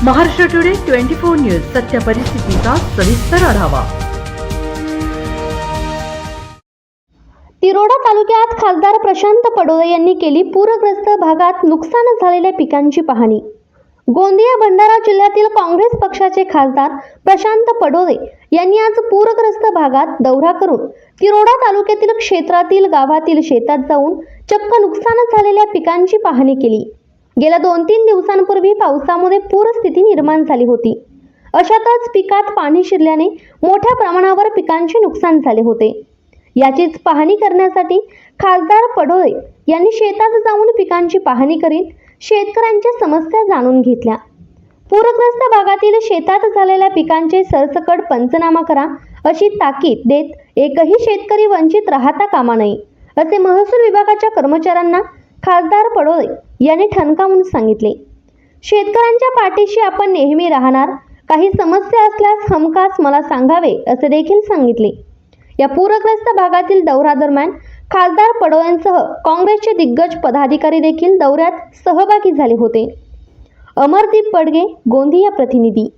Maharashtra today 24 news सत्य परिस्थितीचा सविस्तर आढावा। तिरोडा तालुक्यात खासदार प्रशांत पडोळे यांनी केली पूरग्रस्त भागात नुकसान झालेल्या पिकांची पाहणी। गोंदिया भंडारा जिल्ह्यातील काँग्रेस पक्षाचे खासदार प्रशांत पडोळे यांनी आज पूरग्रस्त भागात दौरा करून तिरोडा तालुक्यातील क्षेत्रातील गावातील शेतात जाऊन चक्क नुकसान झालेल्या पिकांची पाहणी केली। गेल्या 2-3 दिवसांपूर्वी पावसामुळे पूरस्थिती निर्माण झाली होती। अशातच पिकात पाणी शिरल्याने मोठ्या प्रमाणावर पिकांचे नुकसान झाले होते। याचीच पाहणी करण्यासाठी खासदार पडोळे यांनी शेतात जाऊन पिकांची पाहणी करीत शेतकऱ्यांच्या समस्या जाणून घेतल्या। पूरग्रस्त भागातील शेतात झालेल्या पिकांचे सरसकट पंचनामा करा अशी ताकीद देत एकही शेतकरी वंचित राहता कामा नये असे महसूल विभागाच्या कर्मचाऱ्यांना खासदार पडोळे यांनी ठणकावून सांगितले। शेतकऱ्यांच्या पाठीशी आपण नेहमी राहणार, काही समस्या असल्यास हमखास मला सांगावे असे देखील सांगितले। या पूरग्रस्त भागातील दौऱ्यादरम्यान खासदार पडोळेंसह काँग्रेसचे दिग्गज पदाधिकारी देखील दौऱ्यात सहभागी झाले होते। अमरदीप पडगे, गोंदिया प्रतिनिधी।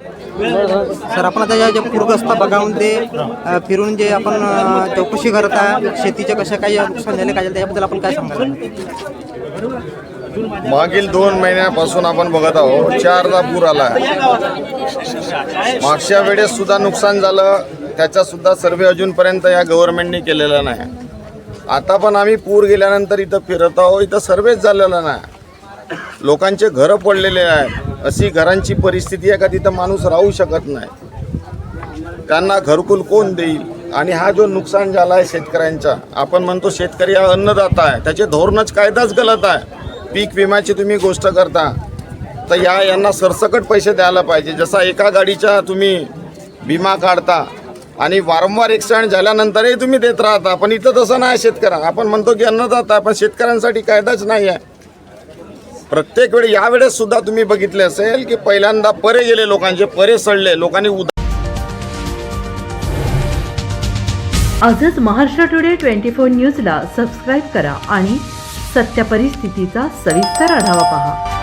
सर, आपण आता ज्या पूरग्रस्त भागामध्ये फिरून जे आपण चौकशी करत आहे, शेतीचे कशा काही नुकसान झाले काय त्याबद्दल आपण काय सांगाल? मागील 2 महिन्यापासून आपण बघत आहोत 4दा पूर आला। मागच्या वेळेस सुद्धा नुकसान झालं, त्याचा सुद्धा सर्वे अजूनपर्यंत या गव्हर्नमेंटने केलेला नाही। आता पण आम्ही पूर गेल्यानंतर इथं फिरत आहोत, इथं सर्वेच झालेला नाही। लोकांचे घरं पडलेले आहेत, अशी घरांची परिस्थिती आहे का तिथं माणूस राहू शकत नाही। त्यांना घरकुल कोण देईल? आणि हा जो नुकसान झाला आहे शेतकऱ्यांचा, आपण म्हणतो शेतकरी हा अन्नदाता आहे, त्याचे धोरणच कायदाच गलत आहे। पीक विम्याची तुम्ही गोष्ट करता तर यांना सरसकट पैसे द्यायला पाहिजे। जसा एका गाडीचा तुम्ही विमा काढता आणि वारंवार ॲक्सिडेंट झाल्यानंतरही तुम्ही देत राहता, पण इथं तसं नाही। शेतकऱ्या आपण म्हणतो की अन्नदाता, पण शेतकऱ्यांसाठी कायदाच नाही आहे। प्रत्येक वेळी यावेळेस सुद्धा तुम्ही बघितले असेल की पहिल्यांदा परे गेले, लोकांचे परे सडले, लोकांनी आजच महाराष्ट्र टुडे 24 न्यूजला सबस्क्राईब करा आणि सत्य परिस्थितीचा सविस्तर आढावा पहा।